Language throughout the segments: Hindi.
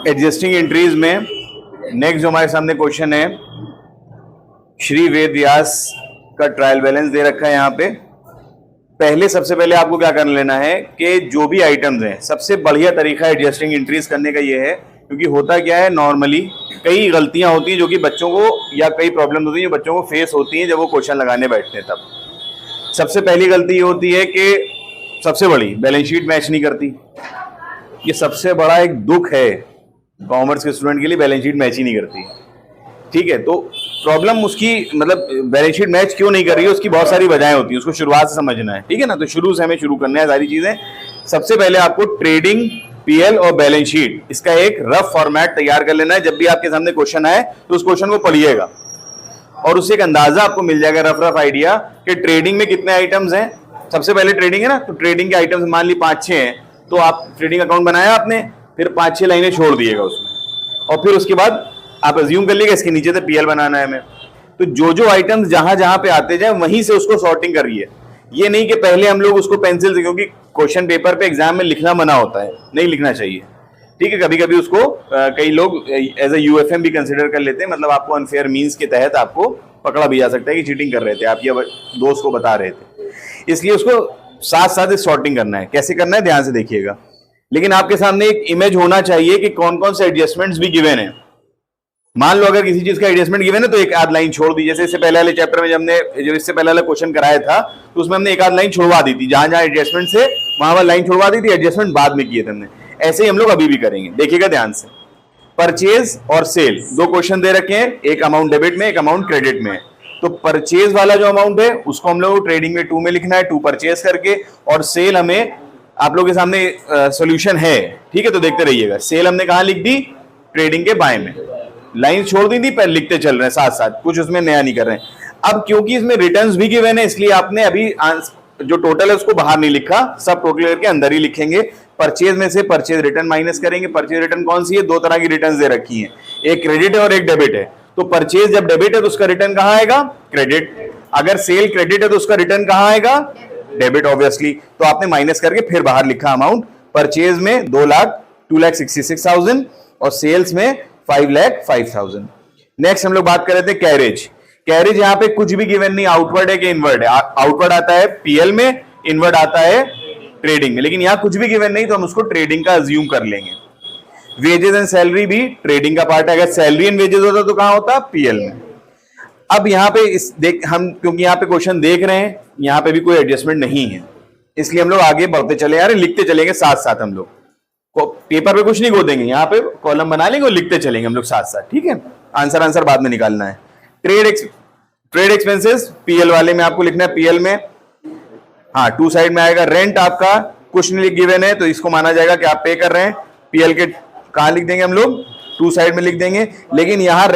एडजस्टिंग एंट्रीज में नेक्स्ट जो हमारे सामने क्वेश्चन है, श्री वेद व्यास का ट्रायल बैलेंस दे रखा है यहाँ पे। पहले सबसे पहले आपको क्या कर लेना है कि जो भी आइटम्स हैं, सबसे बढ़िया तरीका एडजस्टिंग एंट्रीज करने का ये है, क्योंकि होता क्या है नॉर्मली कई गलतियां होती हैं जो कि बच्चों को, या कई प्रॉब्लम होती हैं जो बच्चों को फेस होती हैं जब वो क्वेश्चन लगाने बैठते हैं। तब सबसे पहली गलती ये होती है कि सबसे बड़ी बैलेंस शीट मैच नहीं करती। ये सबसे बड़ा एक दुख है कॉमर्स के स्टूडेंट के लिए, बैलेंस शीट मैच ही नहीं करती। ठीक है, तो प्रॉब्लम उसकी मतलब बैलेंस शीट मैच क्यों नहीं कर रही है, उसकी बहुत सारी वजहें होती हैं, उसको शुरुआत से समझना है। ठीक है ना, तो शुरू से हमें शुरू करना है सारी चीजें। सबसे पहले आपको ट्रेडिंग, पीएल और बैलेंस शीट, इसका एक रफ फॉर्मेट तैयार कर लेना है। जब भी आपके सामने क्वेश्चन आए तो उस क्वेश्चन को पढ़िएगा और उससे एक अंदाजा आपको मिल जाएगा, रफ आइडिया कि ट्रेडिंग में कितने आइटम्स हैं। सबसे पहले ट्रेडिंग है ना, तो ट्रेडिंग के आइटम्स मान ली 5-6 हैं, तो आप ट्रेडिंग अकाउंट बनाया आपने, फिर 5-6 लाइनें छोड़ दिएगा उसमें, और फिर उसके बाद आप अज्यूम कर लीजिएगा इसके नीचे से पीएल बनाना है हमें। तो जो जो आइटम्स जहां जहां पे आते जाए वहीं से उसको सॉर्टिंग करिए। ये नहीं कि पहले हम लोग उसको पेंसिल से, क्योंकि क्वेश्चन पेपर पे एग्जाम में लिखना मना होता है, नहीं लिखना चाहिए। ठीक है, कभी कभी उसको कई लोग एज ए यूएफएम भी कंसिडर कर लेते हैं, मतलब आपको अनफेयर मीन्स के तहत आपको पकड़ा भी जा सकता है कि चीटिंग कर रहे थे आप, या दोस्त को बता रहे थे। इसलिए उसको साथ साथ सॉर्टिंग करना है। कैसे करना है ध्यान से देखिएगा। लेकिन आपके सामने एक इमेज होना चाहिए कि कौन कौन से एडजस्टमेंट्स भी गिवन है। मान लो अगर किसी चीज का एडजस्टमेंट गिवन है तो एक आध लाइन छोड़ दी। जैसे इससे पहले वाले चैप्टर में जब हमने जो इससे पहले वाला क्वेश्चन कराया था तो उसमें हमने एक आध लाइन छुड़वा दी थी, जहां जहां एडजस्टमेंट से वहां वहां लाइन छुड़वा दी थी, एडजस्टमेंट बाद में किए थे हमने। ऐसे ही हम लोग अभी भी करेंगे, देखिएगा ध्यान से। परचेज और सेल, दो क्वेश्चन दे रखे हैं, एक अमाउंट डेबिट में, एक अमाउंट क्रेडिट में। तो परचेज वाला जो अमाउंट है उसको हम लोग ट्रेडिंग में 2 में लिखना है, 2 परचेज करके, और सेल हमें आप लोगों के सामने सॉल्यूशन है। ठीक है, तो देखते रहिएगा। सेल हमने कहां लिख दी, ट्रेडिंग के बाय में, लाइन छोड़ दी थी, पर लिखते चल रहे हैं साथ साथ, कुछ उसमें नया नहीं कर रहे हैं। अब क्योंकि इसमें रिटर्न्स भी गिवन है इसलिए आपने अभी जो टोटल है उसको बाहर नहीं लिखा, सब टोटल करके अंदर ही लिखेंगे। परचेज में से परचेज रिटर्न माइनस करेंगे। परचेज रिटर्न कौन सी है, 2 तरह की रिटर्न दे रखी है, एक क्रेडिट है और एक डेबिट है। तो परचेज जब डेबिट है तो उसका रिटर्न कहां आएगा, क्रेडिट। अगर सेल क्रेडिट है तो उसका रिटर्न कहां आएगा, डेबिट ऑब्वियसली। तो आपने माइनस करके फिर बाहर लिखा अमाउंट। परचेज में 2,66,000 और सेल्स में 5,05,000। नेक्स्ट हम लोग बात कर रहे थे कैरेज। कैरेज यहाँ पे कुछ भी गिवन नहीं, आउटवर्ड है कि इनवर्ड है। आउटवर्ड आता है पीएल में, इनवर्ड आता है ट्रेडिंग में, लेकिन यहाँ कुछ भी गिवन नहीं तो हम उसको ट्रेडिंग का अज्यूम कर लेंगे। वेजेस एंड सैलरी भी ट्रेडिंग का पार्ट है। अगर सैलरी एंड वेजेस होता तो कहां होता, पीएल में। अब यहाँ पे हम क्योंकि यहाँ पे क्वेश्चन देख रहे हैं, यहाँ पे भी कोई एडजस्टमेंट नहीं है, इसलिए हम लोग आगे बढ़ते चले जा रहे हैं, लिखते चलेंगे साथ साथ। हम लोग पेपर पे कुछ नहीं गोदेंगे, यहाँ पे कॉलम बना लेंगे और लिखते चलेंगे हम लोग साथ साथ। ठीक है, आंसर बाद में निकालना है। ट्रेड एक्सपेंसेस पीएल वाले में आपको लिखना है, पीएल में। हाँ, 2 साइड में आएगा। रेंट आपका कुछ नहीं गिवन है तो इसको माना जाएगा कि आप पे कर रहे हैं। पीएल के कहां लिख देंगे हम लोग, 2 साइड में लिख देंगे। लेकिन यहाँ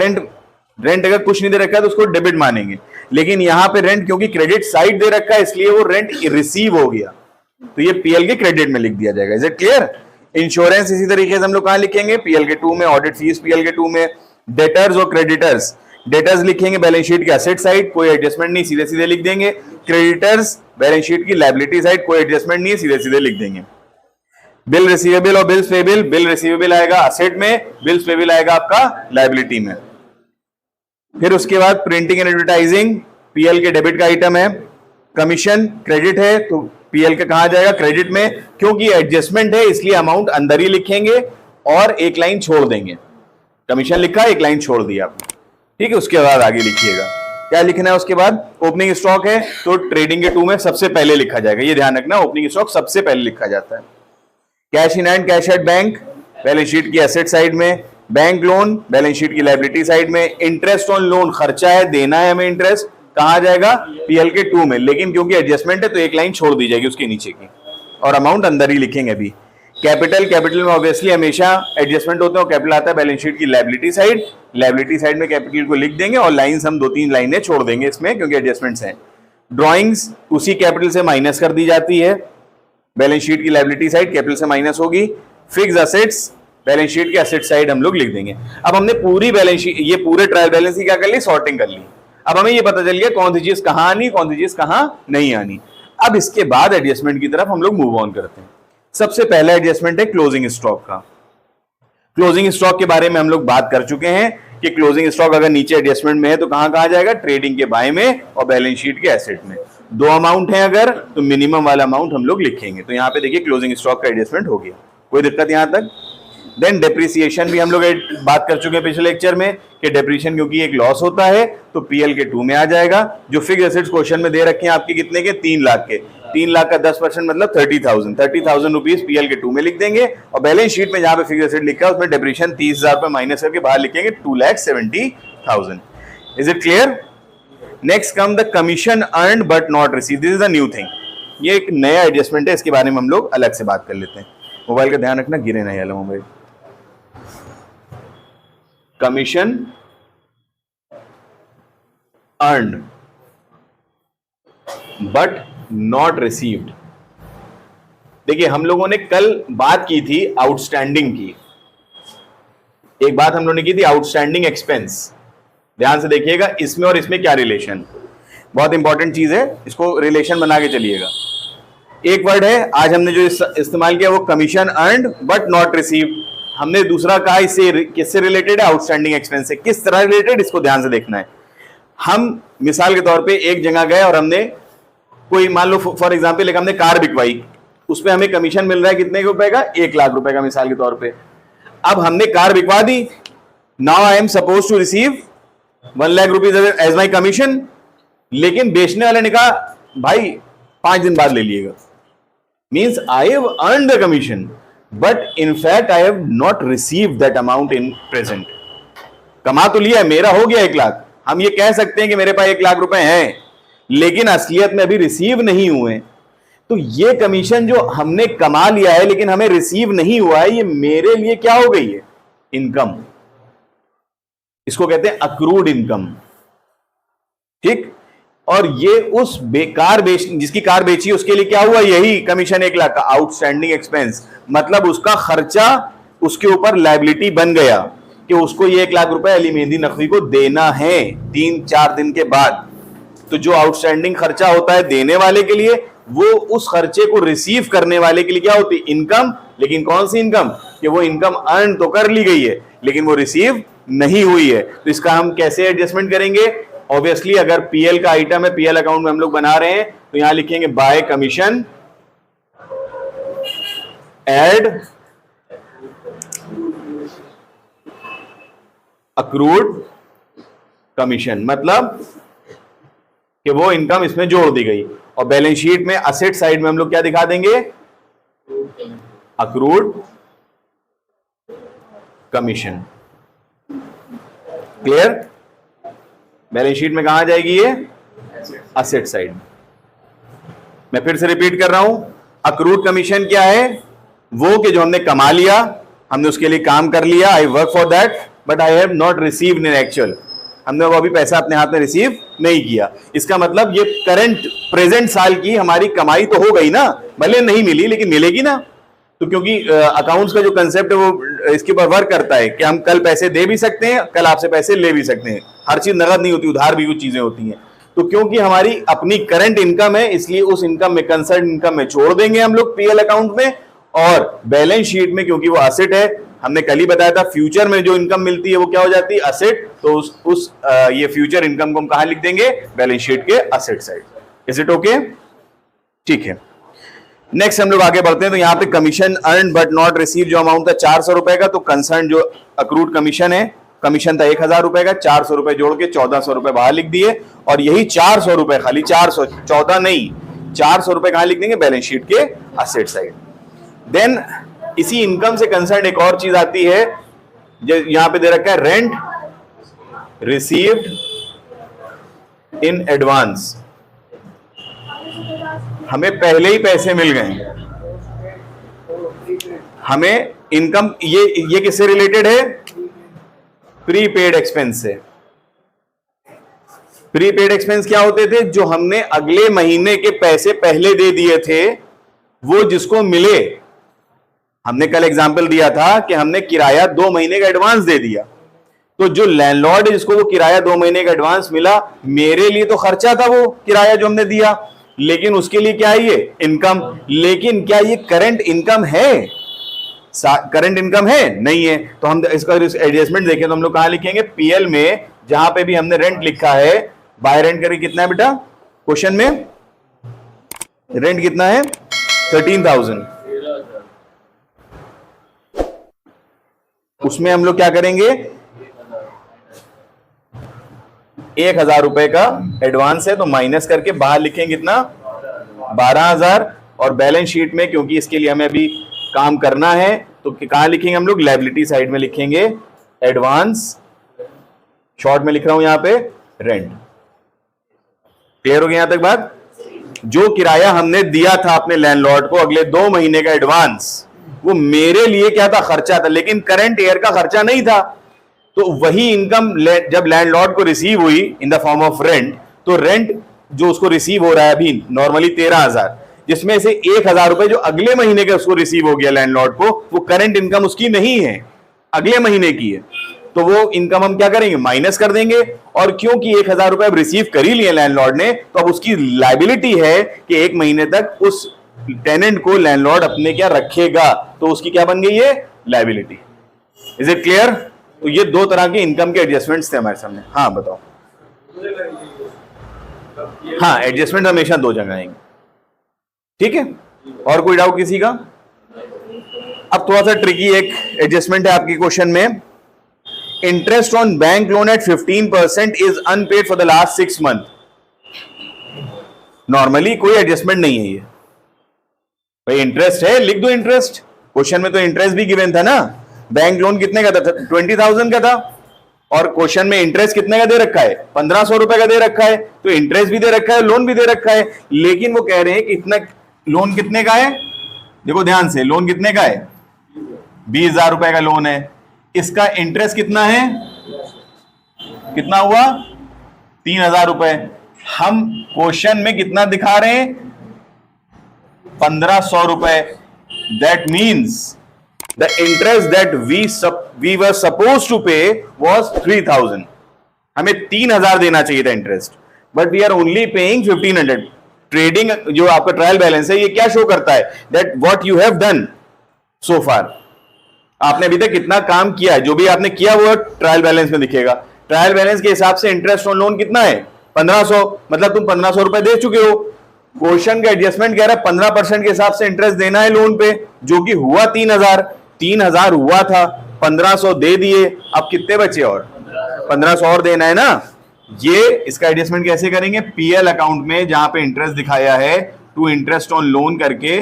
रेंट अगर कुछ नहीं दे रखा है तो उसको डेबिट मानेंगे। लेकिन यहाँ पे रेंट क्योंकि क्रेडिट साइड दे रखा है इसलिए वो रेंट रिसीव हो गया, तो ये पीएल के क्रेडिट में लिख दिया जाएगा। Is it clear? इंश्योरेंस इसी तरीके से हम लोग कहां लिखेंगे, पीएल के 2 में। ऑडिट फीस पीएल के 2 में। डेटर्स और क्रेडिटर्स, डेटर्स लिखेंगे बैलेंस शीट के एसेट साइड, कोई एडजस्टमेंट नहीं, सीधे सीधे लिख देंगे। क्रेडिटर्स बैलेंस शीट की लायबिलिटी साइड, कोई एडजस्टमेंट नहीं है, सीधे सीधे लिख देंगे। बिल रिसीवेबल और बिल्स पेबल, बिल रिसीवेबल आएगा असेट में, बिल्स पेबल आएगा आपका लायबिलिटी में। फिर उसके बाद प्रिंटिंग एंड एडवर्टाइजिंग पीएल के डेबिट का आइटम है। कमीशन क्रेडिट है तो पीएल का कहां जाएगा, क्रेडिट में। क्योंकि एडजस्टमेंट है इसलिए अमाउंट अंदर ही लिखेंगे और एक लाइन छोड़ देंगे। कमीशन लिखा, एक लाइन छोड़ दिया आपने। ठीक है, उसके बाद आगे लिखिएगा क्या लिखना है। उसके बाद ओपनिंग स्टॉक है तो ट्रेडिंग के 2 में सबसे पहले लिखा जाएगा, ये ध्यान रखना, ओपनिंग स्टॉक सबसे पहले लिखा जाता है। Cash in hand, cash at bank balance sheet की एसेट साइड में। बैंक लोन बैलेंस शीट की लायबिलिटी साइड में। इंटरेस्ट ऑन लोन, खर्चा है, देना है हमें इंटरेस्ट, कहां जाएगा, पीएल के 2 में। लेकिन क्योंकि एडजस्टमेंट है तो एक लाइन छोड़ दी जाएगी उसके नीचे की, और अमाउंट अंदर ही लिखेंगे अभी। कैपिटल में ऑब्वियसली हमेशा एडजस्टमेंट होते हैं, कैपिटल आता है बैलेंस शीट की लायबिलिटी साइड। लायबिलिटी साइड में कैपिटल को लिख देंगे और लाइंस हम 2-3 लाइनें छोड़ देंगे इसमें क्योंकि एडजस्टमेंट्स हैं। ड्रॉइंग्स उसी कैपिटल से माइनस कर दी जाती है, बैलेंस शीट की लायबिलिटी साइड कैपिटल से माइनस होगी। फिक्स असेट्स बैलेंस शीट के एसेट साइड हम लोग लिख देंगे। अब हमने पूरी बैलेंस शीट, ये पूरे ट्रायल बैलेंस की क्या कर ली, सॉर्टिंग कर ली। अब हमें ये पता चल गया कौन सी चीज कहां आनी, कौन सी चीज कहां नहीं आनी। अब इसके बाद एडजस्टमेंट की तरफ हम लोग मूव ऑन करते हैं। सबसे पहला एडजस्टमेंट है क्लोजिंग स्टॉक का। क्लोजिंग स्टॉक के बारे में हम लोग बात कर चुके हैं कि क्लोजिंग स्टॉक अगर नीचे एडजस्टमेंट में है तो कहां कहां जाएगा, ट्रेडिंग के बाय में और बैलेंस शीट के एसेट में। दो अमाउंट है अगर तो मिनिमम वाला अमाउंट हम लोग लिखेंगे। तो यहां पे देखिए क्लोजिंग स्टॉक का एडजस्टमेंट हो गया, कोई दिक्कत यहां तक। देन डेप्रिसिएशन भी हम लोग बात कर चुके हैं पिछले लेक्चर में कि डेप्रिसिएशन क्योंकि एक लॉस होता है तो पीएल के 2 में आ जाएगा। जो फिक्स एसेट्स क्वेश्चन में दे रखे हैं आपके कितने के, 3 लाख के, 3 लाख का 10% मतलब 30,000 रुपीज पीएल के 2 में लिख देंगे और बैलेंस शीट में जहां पे फिक्स एसेट लिखा है उसमें डेप्रिसिएशन 30,000 रुपए माइनस करके बाहर लिखेंगे 2,70,000। Is it clear? Next come the commission earned but not receive, this is a new thing, ये एक नया एडजस्टमेंट है, इसके बारे में हम लोग अलग से बात कर लेते हैं। मोबाइल का ध्यान रखना गिरे नहीं वाला mobile. Commission earned but not received. देखिए हम लोगों ने कल बात की थी आउटस्टैंडिंग की, एक बात हम लोगों ने की थी आउटस्टैंडिंग एक्सपेंस। ध्यान से देखिएगा इसमें और इसमें क्या रिलेशन, बहुत इंपॉर्टेंट चीज है, इसको रिलेशन बना के चलिएगा। एक वर्ड है आज हमने जो इस्तेमाल किया वो commission earned but not received. हमने दूसरा कहा इससे किससे रिलेटेड है, आउटस्टैंडिंग एक्सपेंस से। किस तरह रिलेटेड, इसको ध्यान से देखना है। हम मिसाल के तौर पे एक जगह गए और हमने कोई मान लो फॉर एग्जांपल एक हमने कार बिकवाई, उस पे हमें कमीशन मिल रहा है कितने रुपए का, 1 लाख रुपए का मिसाल के तौर पे। अब हमने कार बिकवा दी, now I am suppose to receive 1 lakh rupees as my commission, लेकिन बेचने वाले ने कहा भाई 5 दिन बाद ले लिएगा। Means I have earned the commission but in fact I have not received that amount in present. कमा तो लिया है, मेरा हो गया 1 लाख, हम ये कह सकते हैं कि मेरे पास 1 लाख रुपए हैं, लेकिन असलियत में अभी रिसीव नहीं हुए। तो ये कमीशन जो हमने कमा लिया है लेकिन हमें रिसीव नहीं हुआ है, ये मेरे लिए क्या हो गई है, इनकम। इसको कहते हैं अक्रूड इनकम, ठीक। और ये उस बेकार जिसकी कार बेची उसके लिए क्या हुआ, यही कमीशन 1 लाख का आउटस्टैंडिंग एक्सपेंस, मतलब उसका खर्चा उसके ऊपर लायबिलिटी बन गया कि उसको ये 1 लाख रुपए अली मेहंदी नकवी को देना है 3-4 दिन के बाद। तो जो आउटस्टैंडिंग खर्चा होता है देने वाले के लिए, वो उस खर्चे को रिसीव करने वाले के लिए क्या होती है, इनकम। लेकिन कौन सी इनकम, कि वो इनकम अर्न तो कर ली गई है लेकिन वो रिसीव नहीं हुई है। तो इसका हम कैसे एडजस्टमेंट करेंगे, ऑब्वियसली अगर पीएल का आइटम है, पीएल अकाउंट में हम लोग बना रहे हैं, तो यहां लिखेंगे by commission add accrued commission, मतलब कि वो इनकम इसमें जोड़ दी गई। और बैलेंस शीट में असेट साइड में हम लोग क्या दिखा देंगे, accrued commission. Clear? Balance sheet में कहां आ जाएगी ये, असेट साइड। मैं फिर से रिपीट कर रहा हूं, अक्रूड कमीशन क्या है, वो कि जो हमने कमा लिया, हमने उसके लिए काम कर लिया, I work for that but I have not received in actual, हमने वो अभी पैसा अपने हाथ में रिसीव नहीं किया। इसका मतलब ये करंट प्रेजेंट साल की हमारी कमाई तो हो गई ना, भले नहीं मिली लेकिन मिलेगी ना। तो क्योंकि अकाउंट्स का जो कंसेप्ट है वो इसके ऊपर वर्क करता है कि हम कल पैसे दे भी सकते हैं, कल आपसे पैसे ले भी सकते हैं। हर चीज नगद नहीं होती, उधार भी कुछ चीजें होती हैं। तो क्योंकि हमारी अपनी करंट इनकम है, इसलिए उस इनकम में कंसर्न इनकम में छोड़ देंगे हम लोग पीएल अकाउंट में, और बैलेंस शीट में क्योंकि वो असेट है, हमने कल ही बताया था फ्यूचर में जो इनकम मिलती है वो क्या हो जाती है, असेट। तो ये फ्यूचर इनकम को हम कहां लिख देंगे, बैलेंस शीट के asset side. Is it okay? ठीक है। नेक्स्ट हम लोग आगे बढ़ते हैं। तो यहाँ पे commission earn but not receive जो अमाउंट था 400 रुपए का, तो कंसर्न जो अक्रूड कमीशन है, कमीशन था 1000 रुपए का, 400 रुपए जोड़ के 1400 रुपए बाहर लिख दिए। और यही 400 रुपए, खाली 400, 14 नहीं, 400 रुपए कहां लिख देंगे, बैलेंस शीट के असेट साइड। देन इसी इनकम से कंसर्न एक और चीज आती है, जो यहां पे दे रखा है रेंट रिसीव्ड इन एडवांस। हमें पहले ही पैसे मिल गए, हमें इनकम, ये किससे रिलेटेड है, प्रीपेड एक्सपेंस से। प्रीपेड एक्सपेंस क्या होते थे, जो हमने अगले महीने के पैसे पहले दे दिए थे, वो जिसको मिले। हमने कल एग्जांपल दिया था कि हमने किराया 2 महीने का एडवांस दे दिया, तो जो लैंडलॉर्ड है जिसको वो किराया 2 महीने का एडवांस मिला, मेरे लिए तो खर्चा था वो किराया जो हमने दिया, लेकिन उसके लिए क्या है, ये इनकम। लेकिन क्या ये करंट इनकम है, करंट इनकम है नहीं है, तो हम इसका एडजस्टमेंट देखें तो हम लोग कहां लिखेंगे, पीएल में जहां पे भी हमने रेंट लिखा है, बाय रेंट करके कितना है बेटा, क्वेश्चन में रेंट कितना है 13,000, उसमें हम लोग क्या करेंगे, 1,000 रुपए का एडवांस है तो माइनस करके बाहर लिखेंगे कितना 12,000, और बैलेंस शीट में क्योंकि इसके लिए हमें अभी काम करना है तो कहां लिखेंगे हम लोग, लायबिलिटी साइड में लिखेंगे एडवांस, शॉर्ट में लिख रहा हूं यहां पे रेंट। क्लियर हो गया यहां तक बात। जो किराया हमने दिया था अपने लैंडलॉर्ड को अगले 2 महीने का एडवांस, वो मेरे लिए क्या था, खर्चा था, लेकिन करंट ईयर का खर्चा नहीं था। तो वही इनकम जब लैंडलॉर्ड को रिसीव हुई in the form of rent, तो रेंट जो उसको रिसीव हो रहा है अभी नॉर्मली 13,000, जिसमें से 1,000 रुपए जो अगले महीने के उसको रिसीव हो गया लैंडलॉर्ड को, वो करंट इनकम उसकी नहीं है, अगले महीने की है। तो वो इनकम हम क्या करेंगे, माइनस कर देंगे। और क्योंकि 1,000 रुपए अब रिसीव कर ही लिए लैंडलॉर्ड ने, तो अब उसकी लायबिलिटी है कि 1 महीने तक उस टेनेंट को लैंडलॉर्ड अपने क्या रखेगा, तो उसकी क्या बन गई है, लायबिलिटी। Is it clear. तो ये 2 तरह के इनकम के एडजस्टमेंट्स थे हमारे सामने। हाँ बताओ। हाँ, एडजस्टमेंट हमेशा 2 जगह आएंगे, ठीक है। और कोई डाउट किसी का। अब थोड़ा सा ट्रिकी एक एडजस्टमेंट है आपके क्वेश्चन में, interest on bank loan at 15% is unpaid for the last 6 month. Normally कोई एडजस्टमेंट नहीं है ये, भाई इंटरेस्ट है लिख दो इंटरेस्ट, क्वेश्चन में तो इंटरेस्ट भी गिवन था ना। बैंक लोन कितने का था, 20,000 का था, और क्वेश्चन में इंटरेस्ट कितने का दे रखा है, 1,500 रुपए का दे रखा है, तो इंटरेस्ट भी दे रखा है, लोन भी दे रखा है। लेकिन वो कह रहे हैं कि इतना लोन कितने का है, देखो ध्यान से, लोन कितने का है, 20,000 रुपए का लोन है, इसका इंटरेस्ट कितना है, कितना हुआ 3,000 रुपए। हम क्वेश्चन में कितना दिखा रहे हैं, 1,500 रुपए। That means the interest that we were suppose to pay was 3,000। हमें 3,000 देना चाहिए था interest, but we are only paying 1,500। Trading जो आपका ट्रायल बैलेंस है, ये क्या शो करता है, that what you have done so far, आपने अभी तक कितना काम किया है, जो भी आपने किया वो ट्रायल बैलेंस में दिखेगा। ट्रायल बैलेंस के हिसाब से इंटरेस्ट ऑन लोन कितना है, 1,500, मतलब तुम 1,500 रुपए दे चुके हो। क्वेश्चन का एडजस्टमेंट कह रहा है 15% के हिसाब से इंटरेस्ट देना है लोन पे, जो कि हुआ 3,000 हुआ था, 1,500 दे दिए, अब कितने बचे और 1,500 और देना है ना। ये इसका एडजस्टमेंट कैसे करेंगे, पीएल अकाउंट में जहां पे इंटरेस्ट दिखाया है टू इंटरेस्ट ऑन लोन करके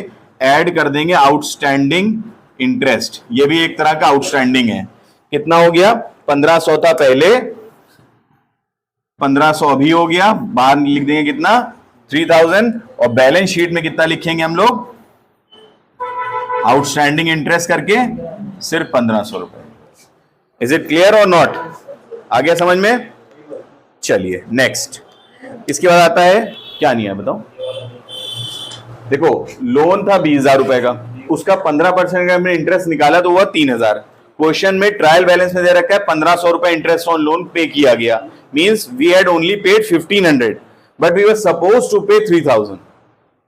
ऐड कर देंगे आउटस्टैंडिंग इंटरेस्ट। ये भी एक तरह का आउटस्टैंडिंग है। कितना हो गया, 1,500 था पहले, 1,500 अभी हो गया, बाहर लिख देंगे कितना 3,000, और बैलेंस शीट में कितना लिखेंगे हम लोग, आउटस्टैंडिंग इंटरेस्ट करके सिर्फ 1,500 रुपए। इज इट क्लियर और नॉट, आ गया समझ में। चलिए नेक्स्ट, इसके बाद आता है क्या नहीं है बताओ। देखो लोन था 20,000 रुपए का, उसका 15% का हमने इंटरेस्ट निकाला तो हुआ 3,000। क्वेश्चन में ट्रायल बैलेंस में दे रखा है 1,500 रुपए इंटरेस्ट ऑन लोन पे किया गया, means we had only paid 1,500 but we were suppose to pay 3,000।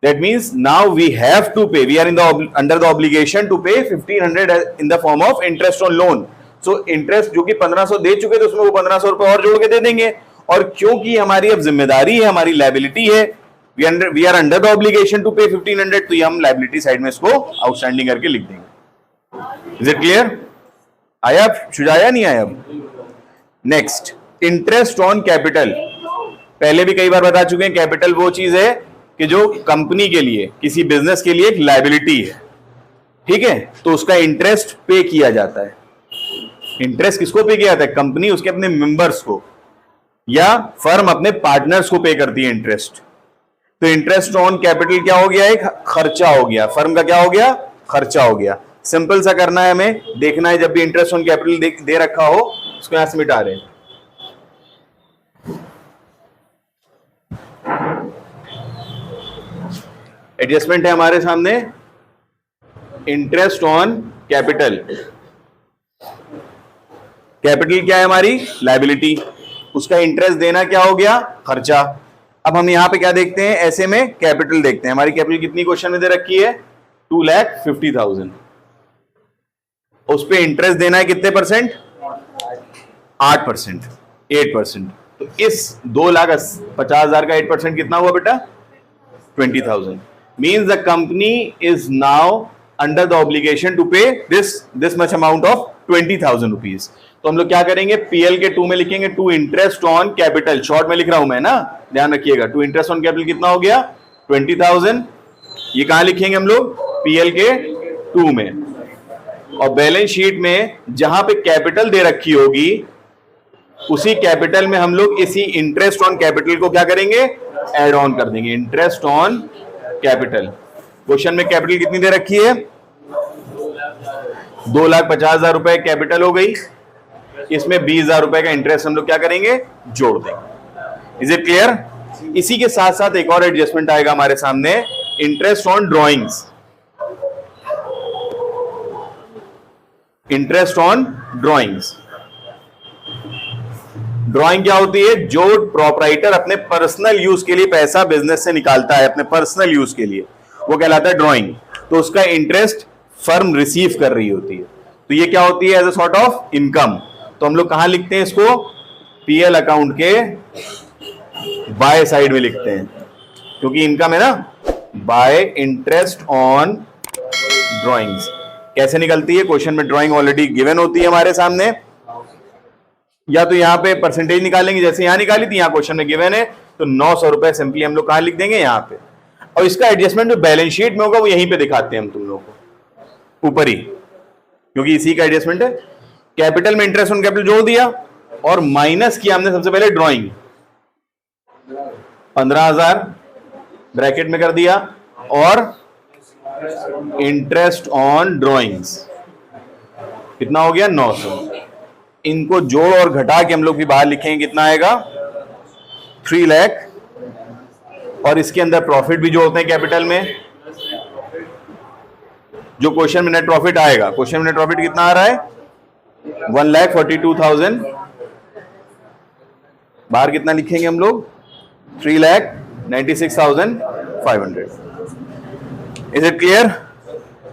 That means now we have to pay, we are under the obligation to pay 1,500 in the form of interest on loan. So interest जो कि 1,500 दे चुके थे, उसमें वो 1,500 रुपए और जोड़ के दे देंगे। और क्योंकि हमारी अब जिम्मेदारी है, हमारी लायबिलिटी है, we are under the obligation to pay 1,500, तो ये हम लायबिलिटी साइड में इसको आउटस्टैंडिंग करके लिख देंगे। Is it clear? आया सुझाया नहीं आया। Next, interest on capital. पहले भी कई बार बता चुके हैं, कैपिटल वो चीज है कि जो कंपनी के लिए, किसी बिजनेस के लिए एक लायबिलिटी है, ठीक है, तो उसका इंटरेस्ट पे किया जाता है। इंटरेस्ट किसको पे किया जाता है, कंपनी उसके अपने मेंबर्स को, या फर्म अपने पार्टनर्स को पे करती है इंटरेस्ट। तो इंटरेस्ट ऑन कैपिटल क्या हो गया, एक खर्चा हो गया, फर्म का क्या हो गया, खर्चा हो गया। सिंपल सा करना है, हमें देखना है जब भी इंटरेस्ट ऑन कैपिटल दे रखा हो, उसको यहां से मिटा रहे हैं। एडजस्टमेंट है हमारे सामने, इंटरेस्ट ऑन कैपिटल। कैपिटल क्या है, हमारी लायबिलिटी, उसका इंटरेस्ट देना क्या हो गया, खर्चा। अब हम यहां पे क्या देखते हैं, ऐसे में कैपिटल देखते हैं। हमारी कैपिटल कितनी क्वेश्चन में दे रखी है, 2,50,000। उस पे इंटरेस्ट देना है कितने परसेंट? 8%, 8%। तो इस 2,50,000 का 8% कितना हुआ बेटा? 20,000। Means the company is now under the obligation to pay this much amount of 20,000 rupees. तो हम लोग क्या करेंगे, पीएल के 2 में लिखेंगे to interest on capital, short में लिख रहा हूं मैं ना, ध्यान रखिएगा। टू इंटरेस्ट ऑन कैपिटल कितना हो गया? 20,000। ये कहां लिखेंगे हम लोग? पीएल के 2 में। और बैलेंस शीट में जहां पे कैपिटल दे रखी होगी उसी कैपिटल में हम लोग इसी इंटरेस्ट ऑन कैपिटल को क्या करेंगे? ऐड ऑन कर देंगे, इंटरेस्ट ऑन कैपिटल। क्वेश्चन में कैपिटल कितनी दे रखी है? 2,50,000 रुपए कैपिटल हो गई, इसमें 20,000 रुपए का इंटरेस्ट हम लोग क्या करेंगे? जोड़ देंगे। Is it clear? इसी के साथ साथ एक और एडजस्टमेंट आएगा हमारे सामने, interest on drawings. Interest on drawings, drawing क्या होती है? जो प्रोपराइटर अपने पर्सनल यूज के लिए पैसा बिजनेस से निकालता है अपने पर्सनल यूज के लिए, वो कहलाता है ड्राइंग। तो उसका इंटरेस्ट फर्म रिसीव कर रही होती है, तो ये क्या होती है? As a sort of income. तो हम लोग कहां लिखते हैं इसको? पीएल अकाउंट के बाय साइड में लिखते हैं, क्योंकि इनकम है ना। बाय इंटरेस्ट ऑन ड्राइंग्स कैसे निकलती है? क्वेश्चन में ड्राइंग ऑलरेडी गिवन होती है हमारे सामने, या तो यहां पे परसेंटेज निकालेंगे जैसे यहां निकाली थी, यहां क्वेश्चन में गिवन है, तो 900 रुपए सिंपली हम लोग कहां लिख देंगे? यहां पे। और इसका एडजस्टमेंट जो बैलेंस शीट में होगा वो यहीं पे दिखाते हैं हम तुम लोगों को ऊपर ही, क्योंकि इसी का एडजस्टमेंट है। कैपिटल में इंटरेस्ट ऑन कैपिटल जोड़ दिया और माइनस किया हमने सबसे पहले ड्रॉइंग, 15,000 ब्रैकेट में कर दिया, और इंटरेस्ट ऑन ड्रॉइंग्स कितना हो गया? 900। इनको जोड़ और घटा के हम लोग भी बाहर लिखेंगे, कितना आएगा? 3 लाख। और इसके अंदर प्रॉफिट भी जोड़ते हैं कैपिटल में, जो क्वेश्चन में नेट प्रॉफिट आएगा। क्वेश्चन में नेट प्रॉफिट कितना आ रहा है? 1,42,000। बाहर कितना लिखेंगे हम लोग? 3,96,500। Is it clear?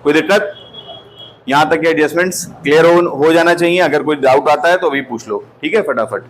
कोई दिक्कत? यहां तक के एडजस्टमेंट्स क्लियर हो जाना चाहिए। अगर कोई डाउट आता है तो अभी पूछ लो, ठीक है? फटाफट।